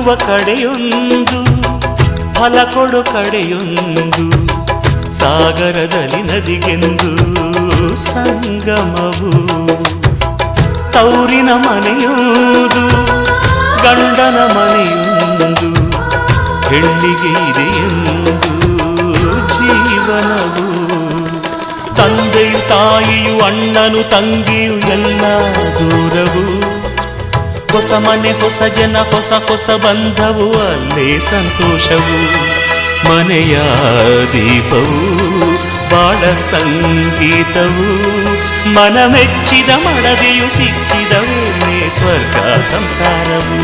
ಹುಟ್ಟುವ ಕಡೆಯೊಂದು ಫಲ ಕೊಡು ಕಡೆಯೊಂದು ಸಾಗರದಲ್ಲಿ ನದಿಗೆಂದು ಸಂಗಮವು ತೌರಿನ ಮನೆಯುವುದು ಗಂಡನ ಮನೆಯೊಂದು ಹೆಣ್ಣಿಗೆ ಇದೆಯೆಂದು ಜೀವನವು ತಂದೆಯು ತಾಯಿಯು ಅಣ್ಣನು ತಂಗಿಯು ಎಲ್ಲ ದೂರವು ಹೊಸ ಮನೆ ಹೊಸ ಜನ ಹೊಸ ಹೊಸ ಬಂಧವು ಅಲ್ಲೇ ಸಂತೋಷವು ಮನೆಯ ದೀಪವು ಬಾಳ ಸಂಗೀತವು ಮನ ಮೆಚ್ಚಿದ ಮಡದಿಯು ಸಿಕ್ಕಿದ ವೇಳೆ ಸ್ವರ್ಗ ಸಂಸಾರವು